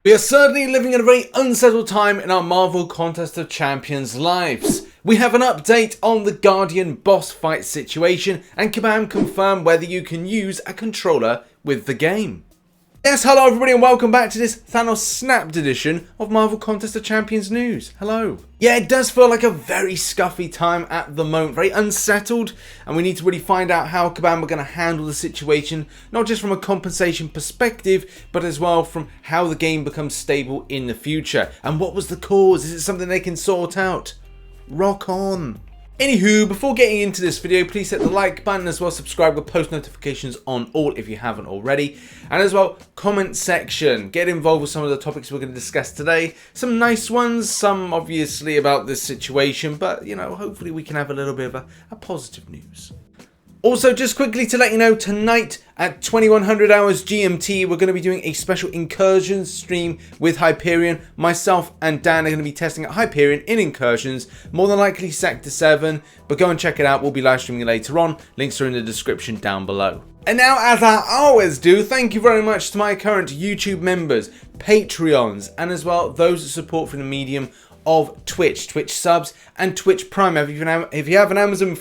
We are certainly living in a very unsettled time in our Marvel Contest of Champions lives. We have an update on the Guardian boss fight situation, and Kabam confirmed whether you can use a controller with the game. Yes, hello everybody and welcome back to this Thanos snapped edition of Marvel Contest of Champions news. Hello. Yeah, it does feel like a very scuffy time at the moment, very unsettled, and we need to really find out how Kabam are going to handle the situation, not just from a compensation perspective, but as well from how the game becomes stable in the future. And what was the cause? Is it something they can sort out? Rock on. Anywho, before getting into this video, please hit the like button, as well subscribe with post notifications on all if you haven't already. And as well, comment section. Get involved with some of the topics we're going to discuss today. Some nice ones, some obviously about this situation, but you know, hopefully we can have a little bit of a positive news. Also, just quickly to let you know, tonight at 2100 hours GMT, we're going to be doing a special Incursions stream with Hyperion. Myself and Dan are going to be testing out Hyperion in Incursions, more than likely Sector 7, but go and check it out. We'll be live streaming later on. Links are in the description down below. And now, as I always do, thank you very much to my current YouTube members, Patreons, and as well those that support from the medium of Twitch subs, and Twitch Prime. If you have an Amazon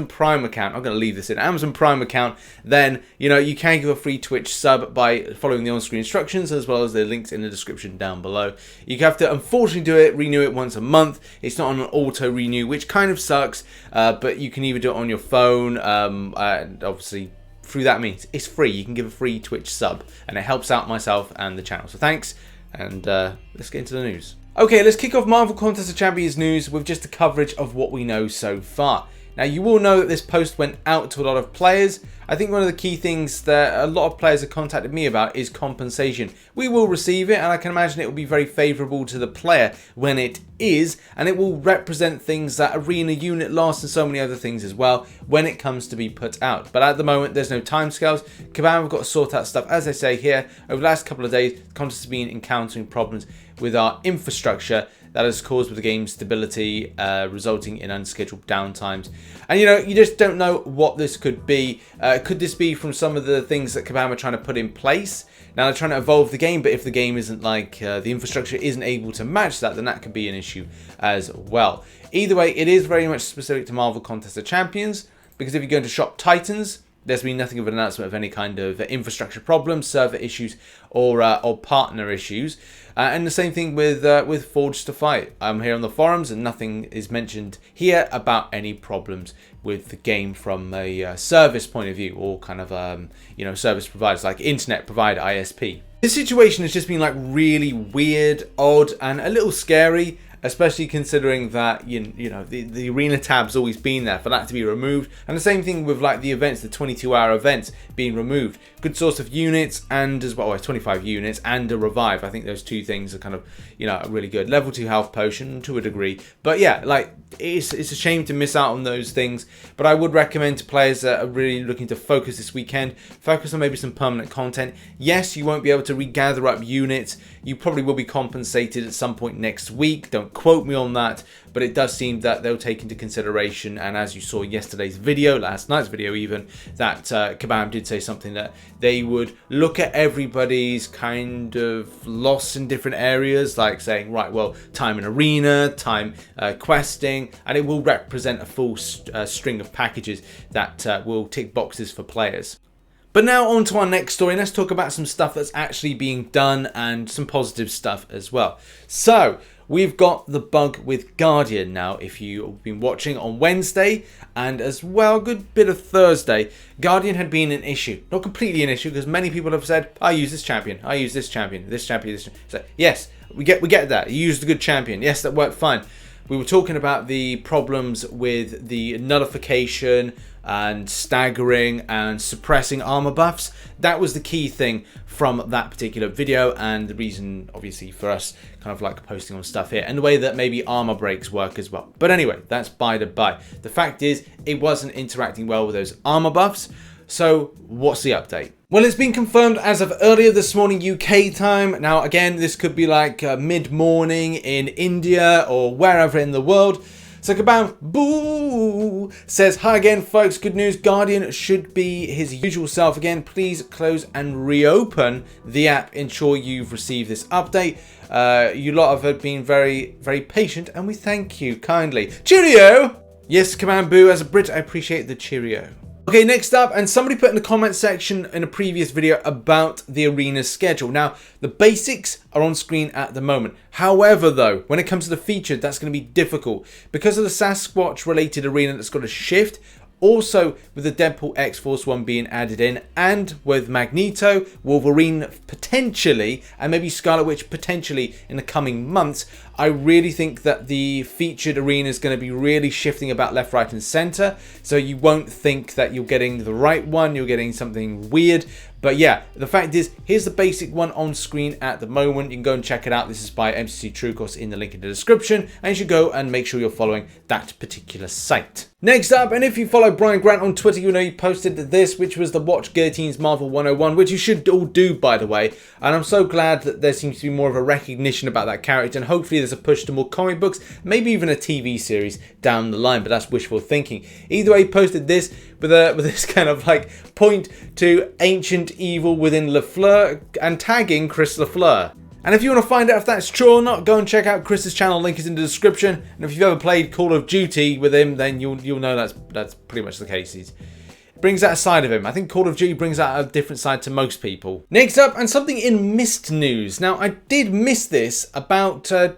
Prime account, I'm going to leave this in, Amazon Prime account, then you know you can give a free Twitch sub by following the on-screen instructions, as well as the links in the description down below. You have to unfortunately renew it once a month. It's not on an auto renew, which kind of sucks, but you can either do it on your phone, and obviously through that means it's free. You can give a free Twitch sub, and it helps out myself and the channel. So thanks. And let's get into the news. Okay, let's kick off Marvel Contest of Champions news with just a coverage of what we know so far. Now, you will know that this post went out to a lot of players. I think one of the key things that a lot of players have contacted me about is compensation. We will receive it, and I can imagine it will be very favourable to the player when it is, and it will represent things that Arena Unit lost and so many other things as well when it comes to be put out. But at the moment, there's no timescales. Kabam have got to sort out stuff. As I say here, over the last couple of days, the contest has been encountering problems with our infrastructure that has caused with the game's stability, resulting in unscheduled downtimes. And you know, you just don't know what this could be. Could this be from some of the things that Kabam are trying to put in place? Now they're trying to evolve the game, but if the game isn't like, the infrastructure isn't able to match that, then that could be an issue as well. Either way, it is very much specific to Marvel Contest of Champions, because if you go into Shop Titans, there's been nothing of an announcement of any kind of infrastructure problems, server issues, or partner issues. And the same thing with Forged to Fight. I'm here on the forums, and nothing is mentioned here about any problems with the game from a service point of view, or kind of you know, service providers like internet provider ISP. This situation has just been like really weird, odd, and a little scary. Especially considering that you know the arena tab's always been there, for that to be removed, and the same thing with like the events, the 22-hour events being removed. Good source of units, and as well 25 units and a revive. I think those two things are kind of, you know, really good. Level 2 health potion to a degree, but yeah, like it's a shame to miss out on those things. But I would recommend to players that are really looking to focus this weekend, focus on maybe some permanent content. Yes, you won't be able to regather up units. You probably will be compensated at some point next week. Don't quote me on that, but it does seem that they'll take into consideration, and as you saw yesterday's video, last night's video even, that Kabam did say something that they would look at everybody's kind of loss in different areas, like saying, right, well, time in arena, time questing, and it will represent a full string of packages that will tick boxes for players. But now on to our next story, and let's talk about some stuff that's actually being done and some positive stuff as well. So we've got the bug with Guardian now. If you've been watching on Wednesday and as well a good bit of Thursday, Guardian had been an issue. Not completely an issue, because many people have said, I use this champion, I use this champion, this champion, this champion. So yes, we get that. You used a good champion. Yes, that worked fine. We were talking about the problems with the nullification and staggering and suppressing armor buffs. That was the key thing from that particular video, and the reason obviously for us kind of like posting on stuff here, and the way that maybe armor breaks work as well. But anyway, that's by the by. The fact is, it wasn't interacting well with those armor buffs. So what's the update? Well, it's been confirmed as of earlier this morning UK time. Now again, this could be like mid-morning in India or wherever in the world. So Kabam Boo says, hi again folks, good news, Guardian should be his usual self again. Please close and reopen the app. Ensure you've received this update. You lot have been very, very patient and we thank you kindly. Cheerio! Yes, Kabam Boo, as a Brit, I appreciate the cheerio. Okay, next up, and somebody put in the comment section in a previous video about the arena schedule. Now, the basics are on screen at the moment. However, though, when it comes to the featured, that's going to be difficult. Because of the Sasquatch-related arena that's got to shift, also with the Deadpool X-Force one being added in, and with Magneto, Wolverine potentially, and maybe Scarlet Witch potentially in the coming months, I really think that the featured arena is going to be really shifting about left, right and center. So you won't think that you're getting the right one, you're getting something weird. But yeah, the fact is, here's the basic one on screen at the moment. You can go and check it out. This is by MCC Truecross in the link in the description. And you should go and make sure you're following that particular site. Next up, and if you follow Brian Grant on Twitter, you know he posted this, which was the Watch Guillotine's Marvel 101, which you should all do, by the way. And I'm so glad that there seems to be more of a recognition about that character. And hopefully there's a push to more comic books, maybe even a TV series down the line. But that's wishful thinking. Either way, he posted this with this kind of like point to ancient evil within Fleur and tagging Chris Fleur. And if you want to find out if that's true or not, go and check out Chris's channel. Link is in the description. And if you've ever played Call of Duty with him, then you'll know that's pretty much the case. He brings out a side of him. I think Call of Duty brings out a different side to most people. Next up, and something in Mist news. Now, I did miss this about 2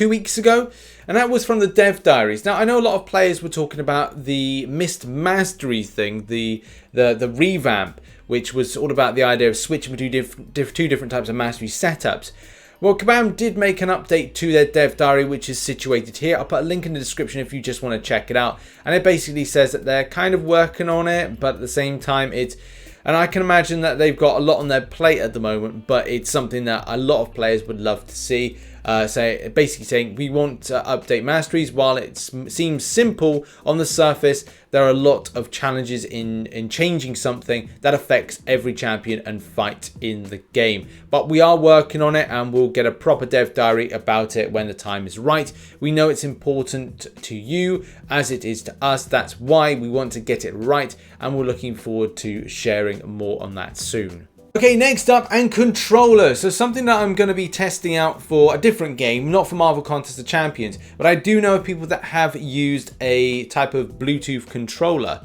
weeks ago, and that was from the Dev Diaries. Now, I know a lot of players were talking about the Mist Masteries thing, the revamp, which was all about the idea of switching between two different types of mastery setups. Well, Kabam did make an update to their Dev Diary, which is situated here. I'll put a link in the description if you just want to check it out. And it basically says that they're kind of working on it, but at the same time, and I can imagine that they've got a lot on their plate at the moment, but it's something that a lot of players would love to see. Basically saying we want to update masteries. While it seems simple on the surface, there are a lot of challenges in changing something that affects every champion and fight in the game. But we are working on it, and we'll get a proper dev diary about it when the time is right. We know it's important to you as it is to us. That's why we want to get it right, and we're looking forward to sharing more on that soon. Okay, next up, and controller. So something that I'm going to be testing out for a different game, not for Marvel Contest of Champions, but I do know of people that have used a type of Bluetooth controller.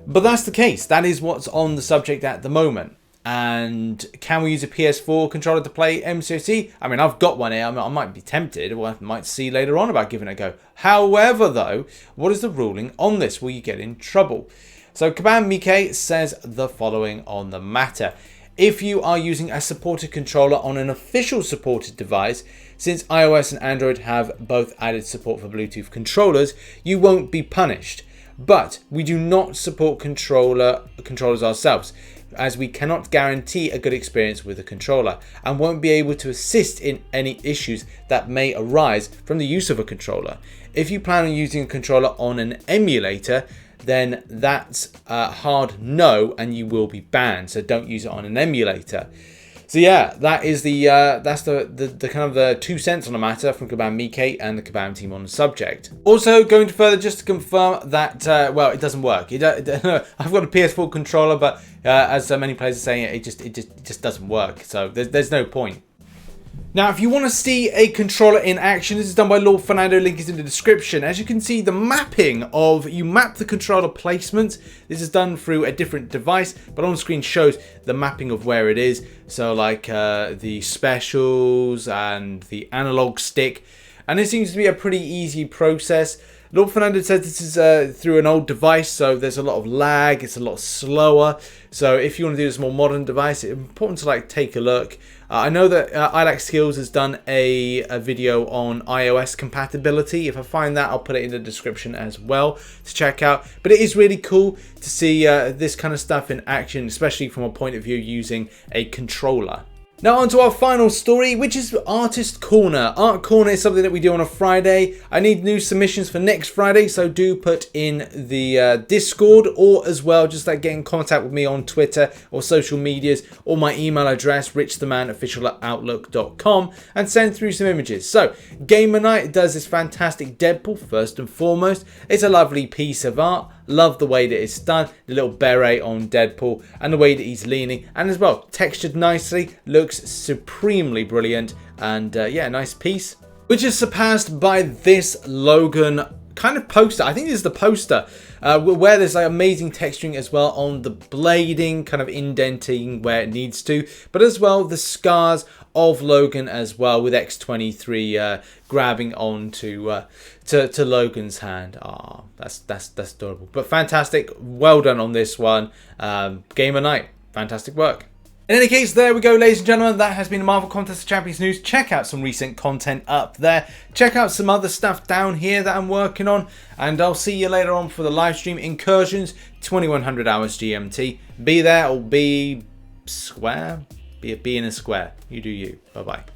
But that's the case. That is what's on the subject at the moment. And can we use a PS4 controller to play MCOC? I mean, I've got one here. I might be tempted, or I might see later on about giving it a go. However, though, what is the ruling on this? Will you get in trouble? So Kabam Mike says the following on the matter. If you are using a supported controller on an official supported device, since iOS and Android have both added support for Bluetooth controllers, you won't be punished. But we do not support controllers ourselves, as we cannot guarantee a good experience with a controller and won't be able to assist in any issues that may arise from the use of a controller. If you plan on using a controller on an emulator, then that's a hard no, and you will be banned. So don't use it on an emulator. So yeah, that is that's the kind of the 2 cents on the matter from Kabam Mike and the Kabam team on the subject. Also, going further, just to confirm that well, it doesn't work. I've got a PS4 controller, but as so many players are saying, it just doesn't work. So there's no point. Now, if you want to see a controller in action, this is done by Lord Fernando, link is in the description. As you can see, the mapping you map the controller placement. This is done through a different device, but on screen shows the mapping of where it is. So like the specials and the analog stick. And it seems to be a pretty easy process. Lord Fernando says this is through an old device, so there's a lot of lag, it's a lot slower. So if you want to do this more modern device, it's important to like take a look. I know that iLac Skills has done a video on iOS compatibility. If I find that, I'll put it in the description as well to check out. But it is really cool to see this kind of stuff in action, especially from a point of view using a controller. Now on to our final story, which is Artist Corner. Art Corner is something that we do on a Friday. I need new submissions for next Friday, so do put in the Discord, or as well, just like get in contact with me on Twitter or social medias, or my email address, RichTheMan@outlook.com, and send through some images. So, Gamer Night does this fantastic Deadpool, first and foremost. It's a lovely piece of art. Love the way that it's done, the little beret on Deadpool, and the way that he's leaning, and as well, textured nicely, looks supremely brilliant, and yeah, nice piece, which is surpassed by this Logan kind of poster. I think this is the poster, where there's like amazing texturing as well on the blading, kind of indenting where it needs to, but as well the scars of Logan as well, with X23 grabbing onto to Logan's hand. Ah, that's adorable, but fantastic. Well done on this one. Gamer Night, fantastic work. In any case, there we go, ladies and gentlemen. That has been the Marvel Contest of Champions news. Check out some recent content up there. Check out some other stuff down here that I'm working on. And I'll see you later on for the live stream Incursions, 2100 hours GMT. Be there or be square. Be in a square. You do you. Bye-bye.